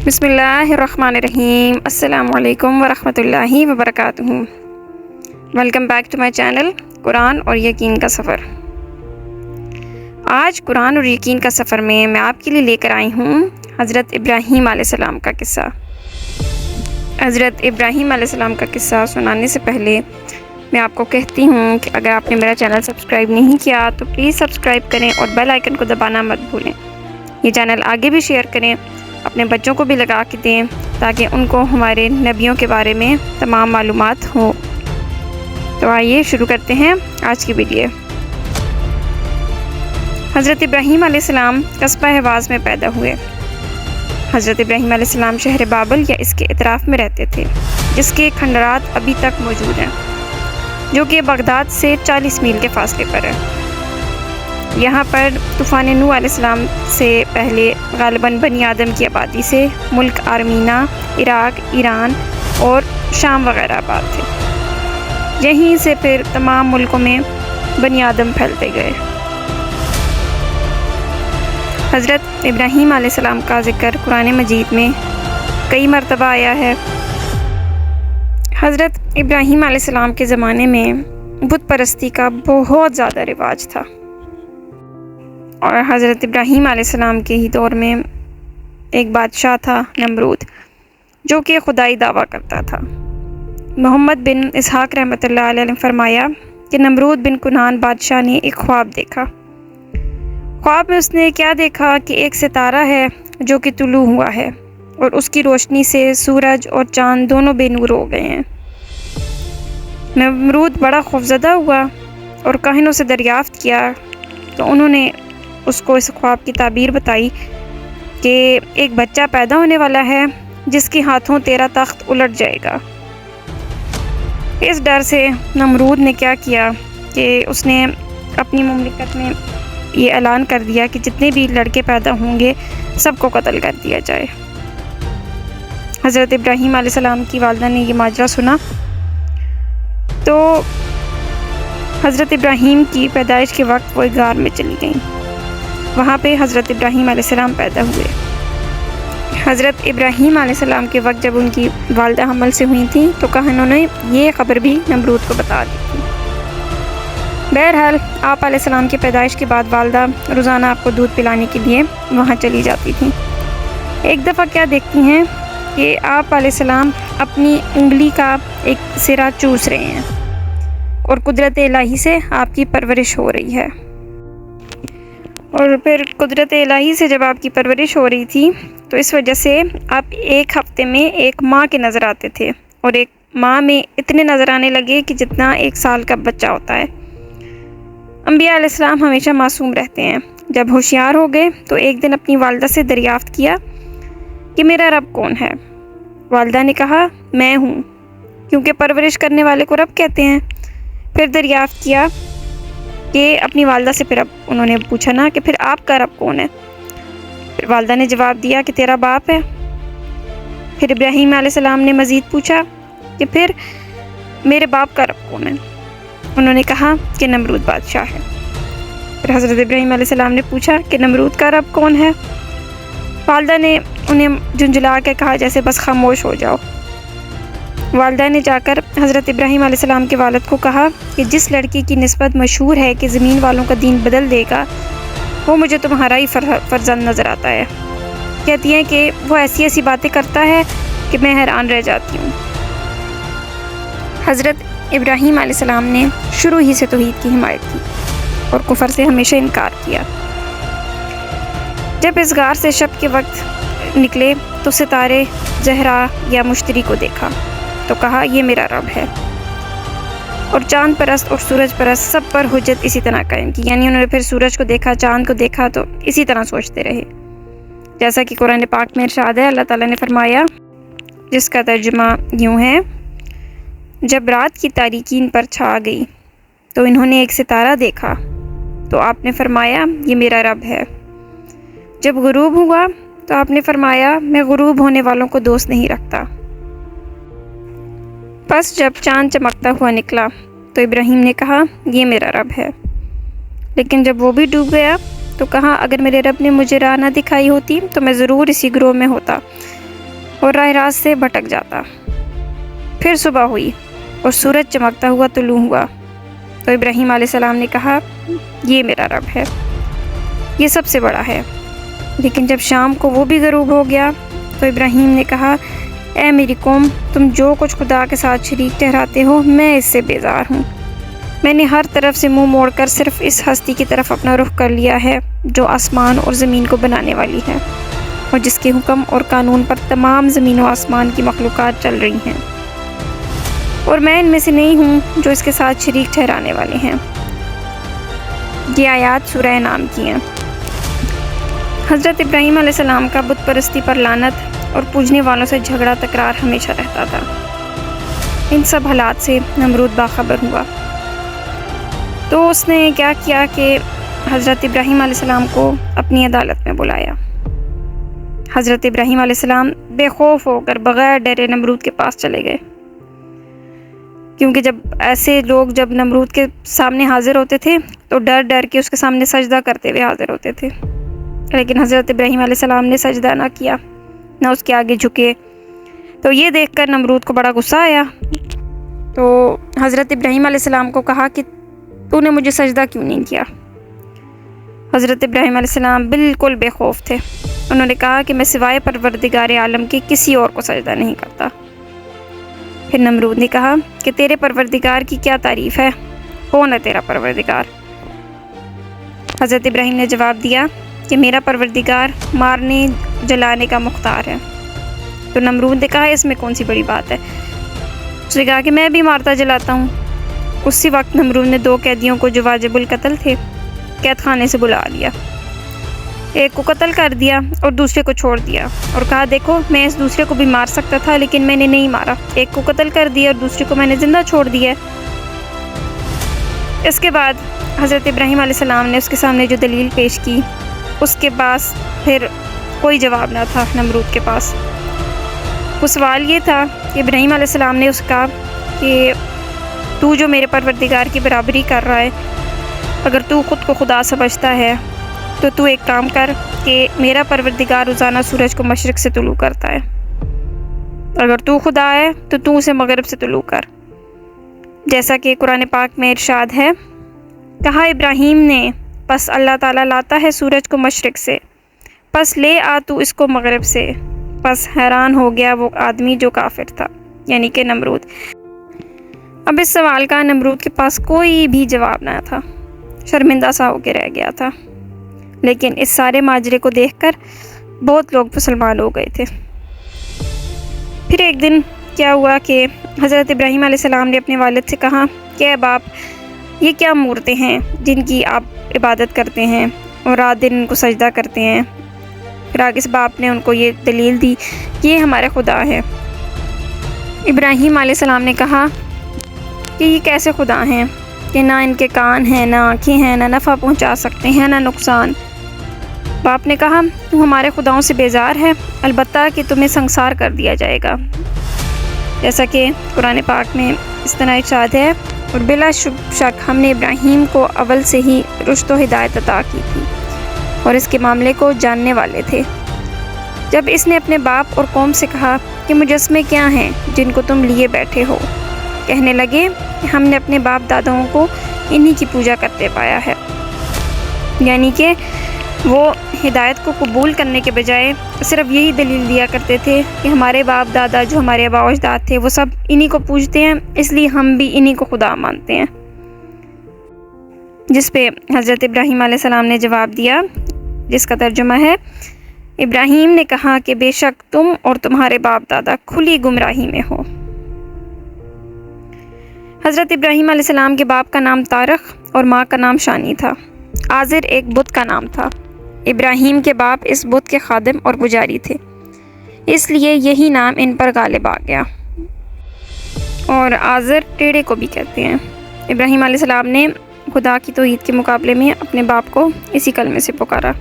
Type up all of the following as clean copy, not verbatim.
بسم اللہ الرحمن الرحیم۔ السلام علیکم ورحمۃ اللہ وبرکاتہ۔ Welcome back to my channel قرآن اور یقین کا سفر۔ آج قرآن اور یقین کا سفر میں آپ کے لیے لے کر آئی ہوں حضرت ابراہیم علیہ السلام کا قصہ۔ حضرت ابراہیم علیہ السلام کا قصہ سنانے سے پہلے میں آپ کو کہتی ہوں کہ اگر آپ نے میرا چینل سبسکرائب نہیں کیا تو پلیز سبسکرائب کریں اور بیل آئیکن کو دبانا مت بھولیں۔ یہ چینل آگے بھی شیئر کریں، اپنے بچوں کو بھی لگا کے دیں تاکہ ان کو ہمارے نبیوں کے بارے میں تمام معلومات ہوں۔ تو آئیے شروع کرتے ہیں آج کی ویڈیو۔ حضرت ابراہیم علیہ السلام قصبہ حواز میں پیدا ہوئے۔ حضرت ابراہیم علیہ السلام شہر بابل یا اس کے اطراف میں رہتے تھے، جس کے کھنڈرات ابھی تک موجود ہیں، جو کہ بغداد سے 40 میل کے فاصلے پر ہے۔ یہاں پر طوفان نوح علیہ السلام سے پہلے غالباً بنی آدم کی آبادی سے ملک آرمینہ، عراق، ایران اور شام وغیرہ آباد تھے۔ یہیں سے پھر تمام ملکوں میں بنی آدم پھیلتے گئے۔ حضرت ابراہیم علیہ السلام کا ذکر قرآن مجید میں کئی مرتبہ آیا ہے۔ حضرت ابراہیم علیہ السلام کے زمانے میں بت پرستی کا بہت زیادہ رواج تھا، اور حضرت ابراہیم علیہ السلام کے ہی دور میں ایک بادشاہ تھا نمرود، جو کہ خدائی دعویٰ کرتا تھا۔ محمد بن اسحاق رحمۃ اللہ علیہ نے فرمایا کہ نمرود بن کنعان بادشاہ نے ایک خواب دیکھا۔ خواب میں اس نے کیا دیکھا کہ ایک ستارہ ہے جو کہ طلوع ہوا ہے، اور اس کی روشنی سے سورج اور چاند دونوں بے نور ہو گئے ہیں۔ نمرود بڑا خوفزدہ ہوا اور کاہنوں سے دریافت کیا تو انہوں نے اس کو اس خواب کی تعبیر بتائی کہ ایک بچہ پیدا ہونے والا ہے جس کے ہاتھوں تیرا تخت الٹ جائے گا۔ اس ڈر سے نمرود نے کیا کیا کہ اس نے اپنی مملکت میں یہ اعلان کر دیا کہ جتنے بھی لڑکے پیدا ہوں گے سب کو قتل کر دیا جائے۔ حضرت ابراہیم علیہ السلام کی والدہ نے یہ ماجرا سنا تو حضرت ابراہیم کی پیدائش کے وقت وہ ایک غار میں چلی گئیں۔ وہاں پہ حضرت ابراہیم علیہ السلام پیدا ہوئے۔ حضرت ابراہیم علیہ السلام کے وقت جب ان کی والدہ حمل سے ہوئی تھیں تو کاہنوں نے یہ خبر بھی نمرود کو بتا دی تھی۔ بہرحال آپ علیہ السلام کی پیدائش کے بعد والدہ روزانہ آپ کو دودھ پلانے کے لیے وہاں چلی جاتی تھیں۔ ایک دفعہ کیا دیکھتی ہیں کہ آپ علیہ السلام اپنی انگلی کا ایک سرا چوس رہے ہیں، اور قدرت الہی سے آپ کی پرورش ہو رہی ہے۔ اور پھر قدرت الہی سے جب آپ کی پرورش ہو رہی تھی تو اس وجہ سے آپ ایک ہفتے میں ایک ماہ کے نظر آتے تھے، اور ایک ماہ میں اتنے نظر آنے لگے کہ جتنا 1 سال کا بچہ ہوتا ہے۔ انبیاء علیہ السلام ہمیشہ معصوم رہتے ہیں۔ جب ہوشیار ہو گئے تو ایک دن اپنی والدہ سے دریافت کیا کہ میرا رب کون ہے؟ والدہ نے کہا میں ہوں، کیونکہ پرورش کرنے والے کو رب کہتے ہیں۔ پھر دریافت کیا کہ اپنی والدہ سے پھر اب انہوں نے پوچھا نا کہ پھر آپ کا رب کون ہے؟ پھر والدہ نے جواب دیا کہ تیرا باپ ہے۔ پھر ابراہیم علیہ السلام نے مزید پوچھا کہ پھر میرے باپ کا رب کون ہے؟ انہوں نے کہا کہ نمرود بادشاہ ہے۔ پھر حضرت ابراہیم علیہ السلام نے پوچھا کہ نمرود کا رب کون ہے؟ والدہ نے انہیں جھنجھلا کے کہا جیسے بس خاموش ہو جاؤ۔ والدہ نے جا کر حضرت ابراہیم علیہ السلام کے والد کو کہا کہ جس لڑکی کی نسبت مشہور ہے کہ زمین والوں کا دین بدل دے گا، وہ مجھے تمہارا ہی فرزند نظر آتا ہے۔ کہتی ہیں کہ وہ ایسی ایسی باتیں کرتا ہے کہ میں حیران رہ جاتی ہوں۔ حضرت ابراہیم علیہ السلام نے شروع ہی سے توحید کی حمایت کی اور کفر سے ہمیشہ انکار کیا۔ جب اس غار سے شب کے وقت نکلے تو ستارے زہرا یا مشتری کو دیکھا تو کہا یہ میرا رب ہے، اور چاند پرست اور سورج پرست سب پر حجت اسی طرح قائم کی۔ یعنی انہوں نے پھر سورج کو دیکھا، چاند کو دیکھا تو اسی طرح سوچتے رہے، جیسا کہ قرآن پاک میں ارشاد ہے۔ اللہ تعالیٰ نے فرمایا، جس کا ترجمہ یوں ہے، جب رات کی تاریکین پر چھا گئی تو انہوں نے ایک ستارہ دیکھا تو آپ نے فرمایا یہ میرا رب ہے۔ جب غروب ہوا تو آپ نے فرمایا میں غروب ہونے والوں کو دوست نہیں رکھتا۔ پس جب چاند چمکتا ہوا نکلا تو ابراہیم نے کہا یہ میرا رب ہے، لیکن جب وہ بھی ڈوب گیا تو کہا اگر میرے رب نے مجھے راہ نہ دکھائی ہوتی تو میں ضرور اسی گروہ میں ہوتا اور راہ راست سے بھٹک جاتا۔ پھر صبح ہوئی اور سورج چمکتا ہوا طلوع ہوا، تو ابراہیم علیہ السلام نے کہا یہ میرا رب ہے، یہ سب سے بڑا ہے۔ لیکن جب شام کو وہ بھی غروب ہو گیا تو ابراہیم نے کہا اے میری قوم، تم جو کچھ خدا کے ساتھ شریک ٹھہراتے ہو میں اس سے بیزار ہوں۔ میں نے ہر طرف سے منہ موڑ کر صرف اس ہستی کی طرف اپنا رخ کر لیا ہے جو آسمان اور زمین کو بنانے والی ہے اور جس کے حکم اور قانون پر تمام زمین و آسمان کی مخلوقات چل رہی ہیں، اور میں ان میں سے نہیں ہوں جو اس کے ساتھ شریک ٹھہرانے والے ہیں۔ یہ آیات سورہ انعام کی ہیں۔ حضرت ابراہیم علیہ السلام کا بت پرستی پر لعنت اور پوجنے والوں سے جھگڑا تکرار ہمیشہ رہتا تھا۔ ان سب حالات سے نمرود باخبر ہوا، تو اس نے کیا کیا کہ حضرت ابراہیم علیہ السلام کو اپنی عدالت میں بلایا۔ حضرت ابراہیم علیہ السلام بے خوف ہو کر بغیر ڈرے نمرود کے پاس چلے گئے، کیونکہ جب ایسے لوگ جب نمرود کے سامنے حاضر ہوتے تھے تو ڈر ڈر کے اس کے سامنے سجدہ کرتے ہوئے حاضر ہوتے تھے، لیکن حضرت ابراہیم علیہ السلام نے سجدہ نہ کیا، نہ اس کے آگے جھکے۔ تو یہ دیکھ کر نمرود کو بڑا غصہ آیا، تو حضرت ابراہیم علیہ السلام کو کہا کہ تو نے مجھے سجدہ کیوں نہیں کیا؟ حضرت ابراہیم علیہ السلام بالکل بے خوف تھے۔ انہوں نے کہا کہ میں سوائے پروردگار عالم کے کسی اور کو سجدہ نہیں کرتا۔ پھر نمرود نے کہا کہ تیرے پروردگار کی کیا تعریف ہے؟ کون ہے تیرا پروردگار؟ حضرت ابراہیم نے جواب دیا کہ میرا پروردگار مارنے جلانے کا مختار ہے۔ تو نمرود نے کہا اس میں کون سی بڑی بات ہے؟ اس نے کہا کہ میں بھی مارتا جلاتا ہوں۔ اسی وقت نمرود نے 2 قیدیوں کو جو واجب القتل تھے قید خانے سے بلا لیا، ایک کو قتل کر دیا اور دوسرے کو چھوڑ دیا، اور کہا دیکھو میں اس دوسرے کو بھی مار سکتا تھا لیکن میں نے نہیں مارا، ایک کو قتل کر دیا اور دوسرے کو میں نے زندہ چھوڑ دیا۔ اس کے بعد حضرت ابراہیم علیہ السلام نے اس کے سامنے جو دلیل پیش کی، اس کے پاس پھر کوئی جواب نہ تھا نمرود کے پاس۔ وہ سوال یہ تھا کہ ابراہیم علیہ السلام نے اس کہا کہ تو جو میرے پروردگار کی برابری کر رہا ہے، اگر تو خود کو خدا سمجھتا ہے تو تو ایک کام کر کہ میرا پروردگار روزانہ سورج کو مشرق سے طلوع کرتا ہے، اگر تو خدا ہے تو تو اسے مغرب سے طلوع کر، جیسا کہ قرآن پاک میں ارشاد ہے۔ کہا ابراہیم نے پس اللہ تعالیٰ لاتا ہے سورج کو مشرق سے، پس لے آ تو اس کو مغرب سے۔ پس حیران ہو گیا وہ آدمی جو کافر تھا، یعنی کہ نمرود۔ اب اس سوال کا نمرود کے پاس کوئی بھی جواب نہ تھا، شرمندہ سا ہو کے رہ گیا تھا۔ لیکن اس سارے ماجرے کو دیکھ کر بہت لوگ مسلمان ہو گئے تھے۔ پھر ایک دن کیا ہوا کہ حضرت ابراہیم علیہ السلام نے اپنے والد سے کہا کہ اے باپ، یہ کیا مورتیں ہیں جن کی آپ عبادت کرتے ہیں اور رات دن ان کو سجدہ کرتے ہیں؟ پھر آگے سے باپ نے ان کو یہ دلیل دی کہ یہ ہمارے خدا ہے۔ ابراہیم علیہ السلام نے کہا کہ یہ کیسے خدا ہیں کہ نہ ان کے کان ہیں، نہ آنکھیں ہیں، نہ نفع پہنچا سکتے ہیں، نہ نقصان۔ باپ نے کہا تو ہمارے خداؤں سے بیزار ہے، البتہ کہ تمہیں سنسار کر دیا جائے گا، جیسا کہ قرآن پاک میں اس طرح ارشاد ہے، اور بلا شک ہم نے ابراہیم کو اول سے ہی رشد و ہدایت عطا کی تھی اور اس کے معاملے کو جاننے والے تھے۔ جب اس نے اپنے باپ اور قوم سے کہا کہ مجسمے کیا ہیں جن کو تم لیے بیٹھے ہو، کہنے لگے کہ ہم نے اپنے باپ داداؤں کو انہی کی پوجا کرتے پایا ہے، یعنی کہ وہ ہدایت کو قبول کرنے کے بجائے صرف یہی دلیل دیا کرتے تھے کہ ہمارے باپ دادا جو ہمارے آباء و اجداد تھے وہ سب انہی کو پوجتے ہیں، اس لیے ہم بھی انہی کو خدا مانتے ہیں۔ جس پہ حضرت ابراہیم علیہ السلام نے جواب دیا، جس کا ترجمہ ہے، ابراہیم نے کہا کہ بے شک تم اور تمہارے باپ دادا کھلی گمراہی میں ہو۔ حضرت ابراہیم علیہ السلام کے باپ کا نام طارق اور ماں کا نام شانی تھا۔ آزر ایک بت کا نام تھا۔ ابراہیم کے باپ اس بت کے خادم اور پجاری تھے، اس لیے یہی نام ان پر غالب آ گیا، اور آزر ٹیڑے کو بھی کہتے ہیں۔ ابراہیم علیہ السلام نے خدا کی توحید کے مقابلے میں اپنے باپ کو اسی کلمے سے پکارا۔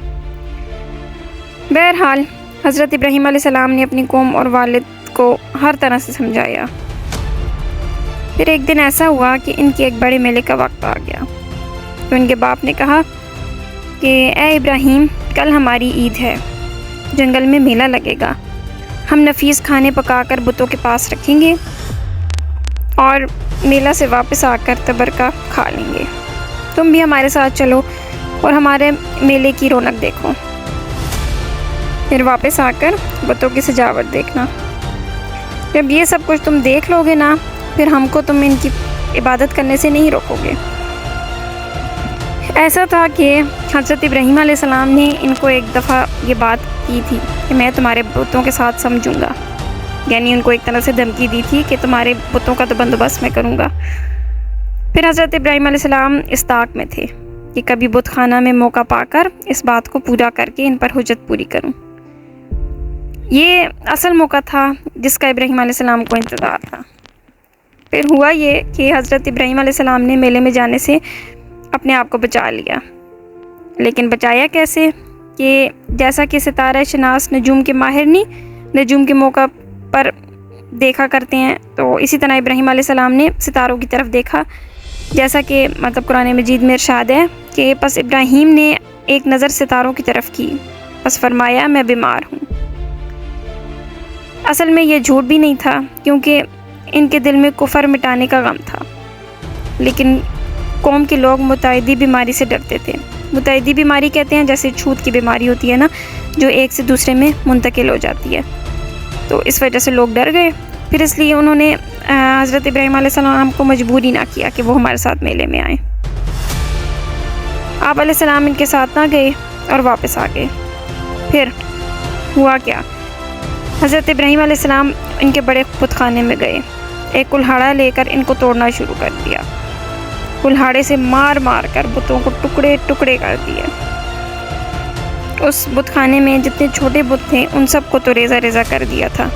بہرحال حضرت ابراہیم علیہ السلام نے اپنی قوم اور والد کو ہر طرح سے سمجھایا۔ پھر ایک دن ایسا ہوا کہ ان کے ایک بڑے میلے کا وقت آ گیا، تو ان کے باپ نے کہا کہ اے ابراہیم، کل ہماری عید ہے، جنگل میں میلہ لگے گا، ہم نفیس کھانے پکا کر بتوں کے پاس رکھیں گے اور میلہ سے واپس آ کر تبرکہ کھا لیں گے۔ تم بھی ہمارے ساتھ چلو اور ہمارے میلے کی رونق دیکھو، پھر واپس آ کر بتوں کی سجاوٹ دیکھنا۔ جب یہ سب کچھ تم دیکھ لو گے نا، پھر ہم کو تم ان کی عبادت کرنے سے نہیں روکو گے۔ ایسا تھا کہ حضرت ابراہیم علیہ السلام نے ان کو ایک دفعہ یہ بات کی تھی کہ میں تمہارے بتوں کے ساتھ سمجھوں گا، یعنی ان کو ایک طرح سے دھمکی دی تھی کہ تمہارے بتوں کا تو بندوبست میں کروں گا۔ پھر حضرت ابراہیم علیہ السلام اس طاق میں تھے کہ کبھی بت خانہ میں موقع پا کر اس بات کو پورا کر کے ان پر حجت پوری کروں۔ یہ اصل موقع تھا جس کا ابراہیم علیہ السلام کو انتظار تھا۔ پھر ہوا یہ کہ حضرت ابراہیم علیہ السلام نے میلے میں جانے سے اپنے آپ کو بچا لیا، لیکن بچایا کیسے کہ جیسا کہ ستارہ شناس نجوم کے ماہر نہیں نجوم کے موقع پر دیکھا کرتے ہیں، تو اسی طرح ابراہیم علیہ السلام نے ستاروں کی طرف دیکھا، جیسا کہ قرآن مجید میں ارشاد ہے کہ پس ابراہیم نے ایک نظر ستاروں کی طرف کی، پس فرمایا میں بیمار ہوں۔ اصل میں یہ جھوٹ بھی نہیں تھا، کیونکہ ان کے دل میں کفر مٹانے کا غم تھا، لیکن قوم کے لوگ متعدی بیماری سے ڈرتے تھے۔ متعدی بیماری کہتے ہیں جیسے چھوت کی بیماری ہوتی ہے نا، جو ایک سے دوسرے میں منتقل ہو جاتی ہے، تو اس وجہ سے لوگ ڈر گئے۔ پھر اس لیے انہوں نے حضرت ابراہیم علیہ السلام کو مجبور ہی نہ کیا کہ وہ ہمارے ساتھ میلے میں آئیں۔ آپ علیہ السلام ان کے ساتھ نہ گئے اور واپس آ گئے۔ پھر ہوا کیا، حضرت ابراہیم علیہ السلام ان کے بڑے بت خانے میں گئے، ایک کلہاڑا لے کر ان کو توڑنا شروع کر دیا، کلہاڑے سے مار مار کر بتوں کو ٹکڑے ٹکڑے کر دیے۔ اس بت خانے میں جتنے چھوٹے بت تھے ان سب کو تو ریزہ ریزہ کر دیا تھا،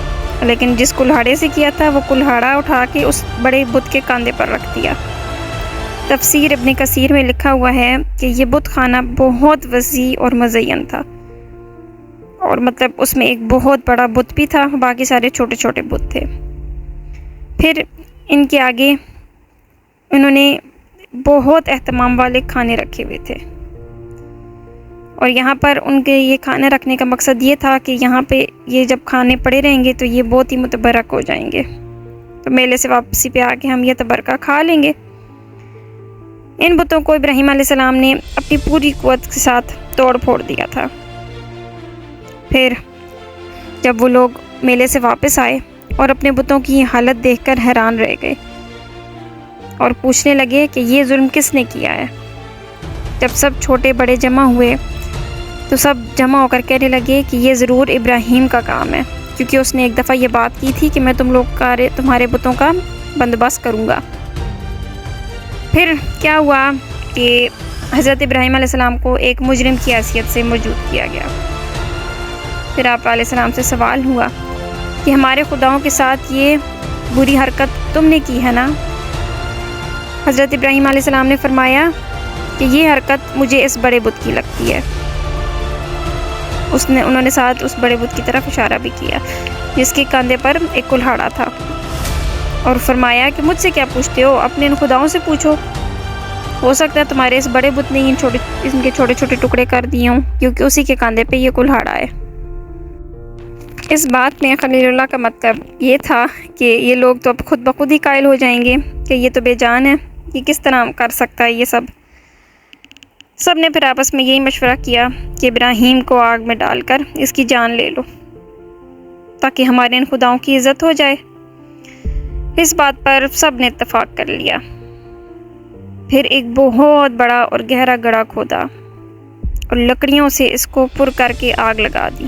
لیکن جس کلہاڑے سے کیا تھا وہ کلہاڑا اٹھا کے اس بڑے بت کے کاندھے پر رکھ دیا۔ تفسیر ابن کثیر میں لکھا ہوا ہے کہ یہ بت خانہ بہت وسیع اور مزین تھا، اور اس میں ایک بہت بڑا بت بھی تھا، باقی سارے چھوٹے چھوٹے بت تھے۔ پھر ان کے آگے انہوں نے بہت اہتمام والے کھانے رکھے ہوئے تھے، اور یہاں پر ان کے یہ کھانے رکھنے کا مقصد یہ تھا کہ یہاں پہ یہ جب کھانے پڑے رہیں گے تو یہ بہت ہی متبرک ہو جائیں گے، تو میلے سے واپسی پہ آ کے ہم یہ تبرکہ کھا لیں گے۔ ان بتوں کو ابراہیم علیہ السلام نے اپنی پوری قوت کے ساتھ توڑ پھوڑ دیا تھا۔ پھر جب وہ لوگ میلے سے واپس آئے اور اپنے بتوں کی حالت دیکھ کر حیران رہ گئے اور پوچھنے لگے کہ یہ ظلم کس نے کیا ہے۔ جب سب چھوٹے بڑے جمع ہوئے تو سب جمع ہو کر کہنے لگے کہ یہ ضرور ابراہیم کا کام ہے، کیونکہ اس نے ایک دفعہ یہ بات کی تھی کہ میں تمہارے بتوں کا بندوبست کروں گا۔ پھر کیا ہوا کہ حضرت ابراہیم علیہ السلام کو ایک مجرم کی حیثیت سے موجود کیا گیا۔ پھر آپ علیہ السلام سے سوال ہوا کہ ہمارے خداؤں کے ساتھ یہ بری حرکت تم نے کی ہے نا؟ حضرت ابراہیم علیہ السلام نے فرمایا کہ یہ حرکت مجھے اس بڑے بت کی لگتی ہے۔ انہوں نے ساتھ اس بڑے بت کی طرف اشارہ بھی کیا جس کے کاندھے پر ایک کلہاڑا تھا، اور فرمایا کہ مجھ سے کیا پوچھتے ہو، اپنے ان خداؤں سے پوچھو، ہو سکتا ہے تمہارے اس بڑے بت نے ان کے چھوٹے چھوٹے ٹکڑے کر دیے ہوں، کیونکہ اسی کے کاندھے پہ یہ کلہاڑا ہے۔ اس بات میں خلیل اللہ کا مطلب یہ تھا کہ یہ لوگ تو اب خود بخود ہی قائل ہو جائیں گے کہ یہ تو بے جان ہے، یہ کس طرح کر سکتا ہے یہ سب نے پھر آپس میں یہی مشورہ کیا کہ ابراہیم کو آگ میں ڈال کر اس کی جان لے لو تاکہ ہمارے ان خداؤں کی عزت ہو جائے۔ اس بات پر سب نے اتفاق کر لیا۔ پھر ایک بہت بڑا اور گہرا گڑھا کھودا اور لکڑیوں سے اس کو پر کر کے آگ لگا دی۔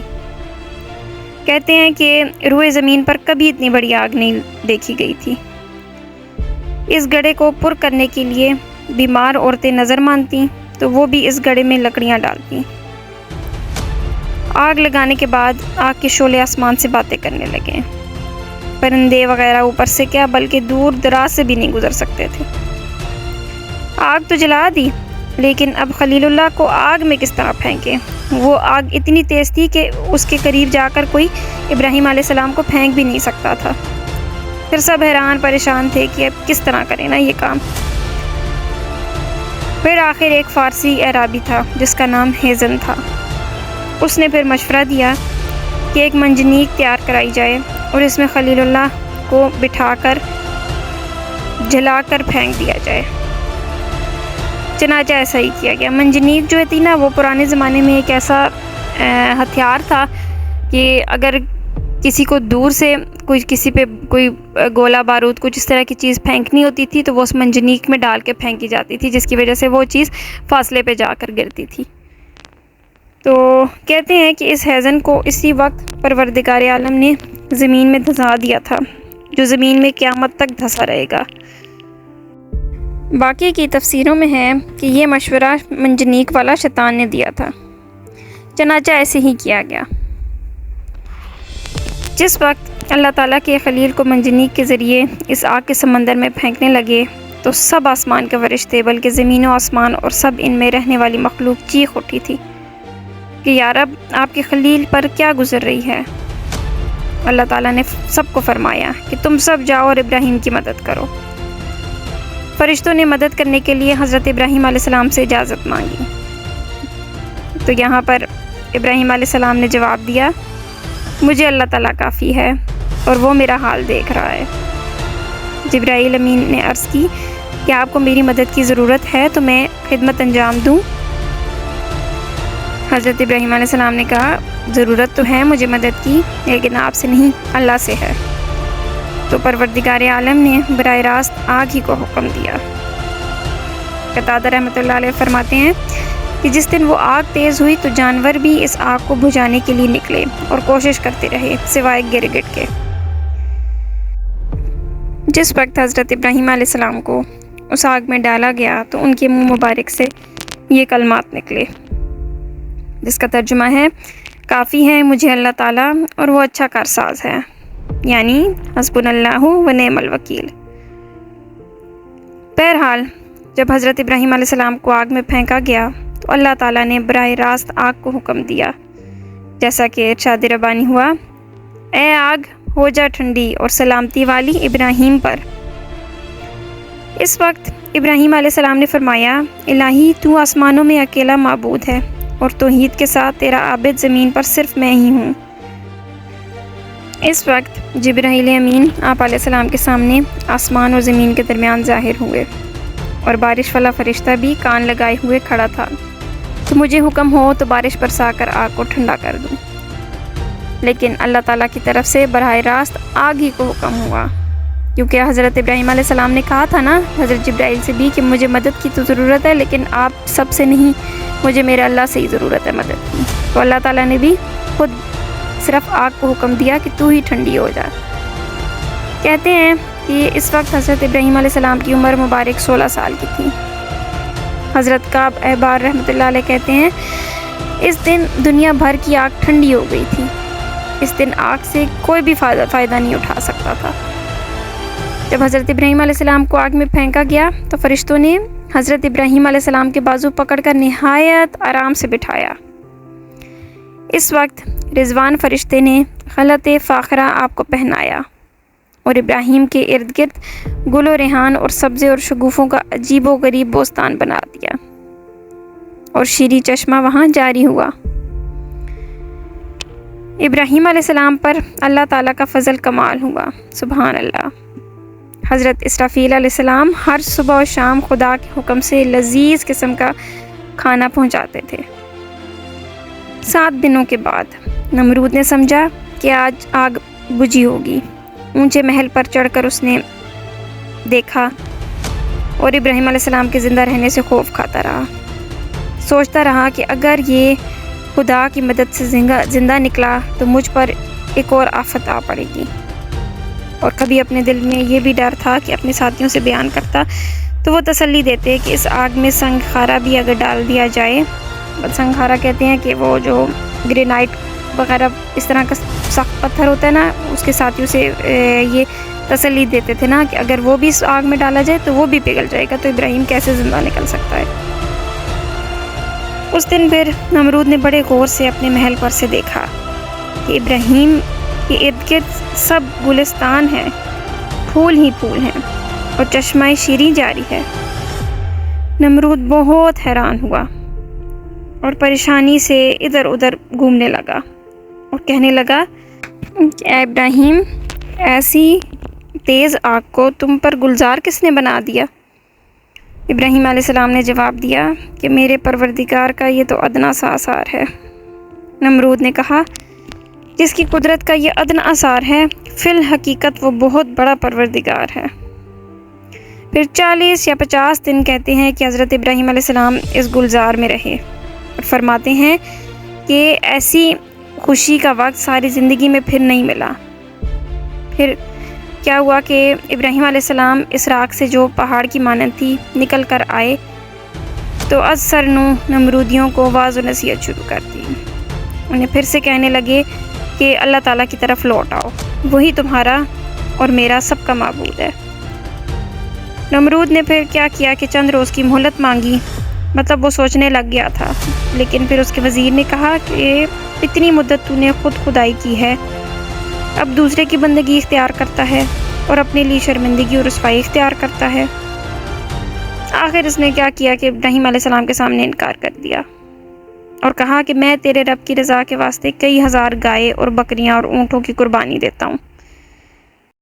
کہتے ہیں کہ روئے زمین پر کبھی اتنی بڑی آگ نہیں دیکھی گئی تھی۔ اس گڑھے کو پر کرنے کے لیے بیمار عورتیں نظر مانتی تو وہ بھی اس گڑھے میں لکڑیاں ڈالتی۔ آگ لگانے کے بعد آگ کے شعلے آسمان سے باتیں کرنے لگے، پرندے وغیرہ اوپر سے کیا بلکہ دور دراز سے بھی نہیں گزر سکتے تھے۔ آگ تو جلا دی، لیکن اب خلیل اللہ کو آگ میں کس طرح پھینکے؟ وہ آگ اتنی تیز تھی کہ اس کے قریب جا کر کوئی ابراہیم علیہ السلام کو پھینک بھی نہیں سکتا تھا۔ پھر سب حیران پریشان تھے کہ اب کس طرح کریں نا یہ کام۔ پھر آخر ایک فارسی اعرابی تھا جس کا نام ہیزن تھا، اس نے پھر مشورہ دیا کہ ایک منجنیق تیار کرائی جائے اور اس میں خلیل اللہ کو بٹھا کر جلا کر پھینک دیا جائے۔ چنانچہ ایسا ہی کیا گیا۔ منجنیق جو تھی نا، وہ پرانے زمانے میں ایک ایسا ہتھیار تھا کہ اگر کسی کو دور سے کسی پہ کوئی گولہ بارود کچھ اس طرح کی چیز پھینکنی ہوتی تھی تو وہ اس منجنیق میں ڈال کے پھینکی جاتی تھی، جس کی وجہ سے وہ چیز فاصلے پہ جا کر گرتی تھی۔ تو کہتے ہیں کہ اس ہیزن کو اسی وقت پروردگار عالم نے زمین میں دھسا دیا تھا، جو زمین میں قیامت تک دھسا رہے گا۔ باقی کی تفسیروں میں ہے کہ یہ مشورہ منجنیق والا شیطان نے دیا تھا، چنانچہ ایسے ہی کیا گیا۔ جس وقت اللہ تعالیٰ کے خلیل کو منجنیق کے ذریعے اس آگ کے سمندر میں پھینکنے لگے تو سب آسمان کے فرشتے بلکہ زمین و آسمان اور سب ان میں رہنے والی مخلوق چیخ اٹھی تھی کہ یا رب، آپ کے خلیل پر کیا گزر رہی ہے؟ اللہ تعالیٰ نے سب کو فرمایا کہ تم سب جاؤ اور ابراہیم کی مدد کرو۔ فرشتوں نے مدد کرنے کے لیے حضرت ابراہیم علیہ السلام سے اجازت مانگی، تو یہاں پر ابراہیم علیہ السلام نے جواب دیا، مجھے اللہ تعالیٰ کافی ہے اور وہ میرا حال دیکھ رہا ہے۔ جبرائیل امین نے عرض کی کہ آپ کو میری مدد کی ضرورت ہے تو میں خدمت انجام دوں؟ حضرت ابراہیم علیہ السلام نے کہا، ضرورت تو ہے مجھے مدد کی، لیکن آپ سے نہیں، اللہ سے ہے۔ تو پروردگار عالم نے براہ راست آگ ہی کو حکم دیا۔ قتادہ رحمۃ اللہ علیہ فرماتے ہیں کہ جس دن وہ آگ تیز ہوئی تو جانور بھی اس آگ کو بجھانے کے لیے نکلے اور کوشش کرتے رہے سوائے گرگٹ کے۔ جس وقت حضرت ابراہیم علیہ السلام کو اس آگ میں ڈالا گیا تو ان کے منہ مبارک سے یہ کلمات نکلے، جس کا ترجمہ ہے، کافی ہے مجھے اللہ تعالیٰ اور وہ اچھا کارساز ہے، یعنی حسبنا اللہ و نعم الوکیل۔ بہرحال جب حضرت ابراہیم علیہ السلام کو آگ میں پھینکا گیا تو اللہ تعالیٰ نے براہ راست آگ کو حکم دیا، جیسا کہ ارشاد ربانی ہوا، اے آگ ہو جا ٹھنڈی اور سلامتی والی ابراہیم پر۔ اس وقت ابراہیم علیہ السلام نے فرمایا، الہی تو آسمانوں میں اکیلا معبود ہے اور توحید کے ساتھ تیرا عابد زمین پر صرف میں ہی ہوں۔ اس وقت جبرائیل امین آپ علیہ السلام کے سامنے آسمان اور زمین کے درمیان ظاہر ہوئے اور بارش والا فرشتہ بھی کان لگائے ہوئے کھڑا تھا کہ مجھے حکم ہو تو بارش برسا کر آگ کو ٹھنڈا کر دوں، لیکن اللہ تعالیٰ کی طرف سے براہ راست آگ ہی کو حکم ہوا، کیونکہ حضرت ابراہیم علیہ السلام نے کہا تھا نا حضرت جبرائیل سے بھی کہ مجھے مدد کی تو ضرورت ہے، لیکن آپ سب سے نہیں، مجھے میرے اللہ سے ہی ضرورت ہے مدد کی۔ تو اللہ تعالیٰ نے بھی خود صرف آگ کو حکم دیا کہ تو ہی ٹھنڈی ہو جا۔ کہتے ہیں کہ اس وقت حضرت ابراہیم علیہ السلام کی عمر مبارک 16 سال کی تھی۔ حضرت کعب احبار رحمۃ اللہ علیہ کہتے ہیں، اس دن دنیا بھر کی آگ ٹھنڈی ہو گئی تھی، اس دن آگ سے کوئی بھی فائدہ نہیں اٹھا سکتا تھا۔ جب حضرت ابراہیم علیہ السلام کو آگ میں پھینکا گیا تو فرشتوں نے حضرت ابراہیم علیہ السلام کے بازو پکڑ کر نہایت آرام سے بٹھایا۔ اس وقت رضوان فرشتے نے خلعت فاخرہ آپ کو پہنایا اور ابراہیم کے ارد گرد گل و ریحان اور سبزے اور شگوفوں کا عجیب و غریب بوستان بنا دیا اور شیریں چشمہ وہاں جاری ہوا۔ ابراہیم علیہ السلام پر اللہ تعالیٰ کا فضل کمال ہوا، سبحان اللہ۔ حضرت اسرافیل علیہ السلام ہر صبح و شام خدا کے حکم سے لذیذ قسم کا کھانا پہنچاتے تھے۔ 7 دنوں کے بعد نمرود نے سمجھا کہ آج آگ بجھی ہوگی۔ اونچے محل پر چڑھ کر اس نے دیکھا اور ابراہیم علیہ السلام کے زندہ رہنے سے خوف کھاتا رہا۔ سوچتا رہا کہ اگر یہ خدا کی مدد سے زندہ نکلا تو مجھ پر ایک اور آفت آ پڑے گی، اور کبھی اپنے دل میں یہ بھی ڈر تھا کہ اپنے ساتھیوں سے بیان کرتا تو وہ تسلی دیتے کہ اس آگ میں سنگ خارا بھی اگر ڈال دیا جائے، سنگ خارا کہتے ہیں کہ وہ جو گرینائٹ وغیرہ اس طرح کا سخت پتھر ہوتا ہے نا، اس کے ساتھیوں سے یہ تسلی دیتے تھے نا کہ اگر وہ بھی اس آگ میں ڈالا جائے تو وہ بھی پگھل جائے گا، تو ابراہیم کیسے زندہ نکل سکتا ہے۔ اس دن پھر نمرود نے بڑے غور سے اپنے محل پر سے دیکھا کہ ابراہیم کے ارد گرد سب گلستان ہیں، پھول ہی پھول ہیں اور چشمہ شیریں جاری ہے۔ نمرود بہت حیران ہوا اور پریشانی سے ادھر ادھر گھومنے لگا اور کہنے لگا کہ اے ابراہیم، ایسی تیز آگ کو تم پر گلزار کس نے بنا دیا؟ ابراہیم علیہ السلام نے جواب دیا کہ میرے پروردگار کا یہ تو ادنا سا اثار ہے۔ نمرود نے کہا جس کی قدرت کا یہ ادنا اثار ہے، فی الحقیقت وہ بہت بڑا پروردگار ہے۔ پھر 40 یا 50 دن کہتے ہیں کہ حضرت ابراہیم علیہ السلام اس گلزار میں رہے، اور فرماتے ہیں کہ ایسی خوشی کا وقت ساری زندگی میں پھر نہیں ملا۔ پھر کیا ہوا کہ ابراہیم علیہ السلام اس راکھ سے جو پہاڑ کی مانند تھی نکل کر آئے تو از سر نمرودیوں کو واعظ و نصیحت شروع کر دی۔ انہیں پھر سے کہنے لگے کہ اللہ تعالیٰ کی طرف لوٹ آؤ، وہی تمہارا اور میرا سب کا معبود ہے۔ نمرود نے پھر کیا کیا کہ چند روز کی مہلت مانگی، مطلب وہ سوچنے لگ گیا تھا، لیکن پھر اس کے وزیر نے کہا کہ اتنی مدت تو نے خود خدائی کی ہے، اب دوسرے کی بندگی اختیار کرتا ہے اور اپنے لیے شرمندگی اور رسوائی اختیار کرتا ہے۔ آخر اس نے کیا کیا کہ ابراہیم علیہ السلام کے سامنے انکار کر دیا اور کہا کہ میں تیرے رب کی رضا کے واسطے کئی ہزار گائے اور بکریاں اور اونٹوں کی قربانی دیتا ہوں۔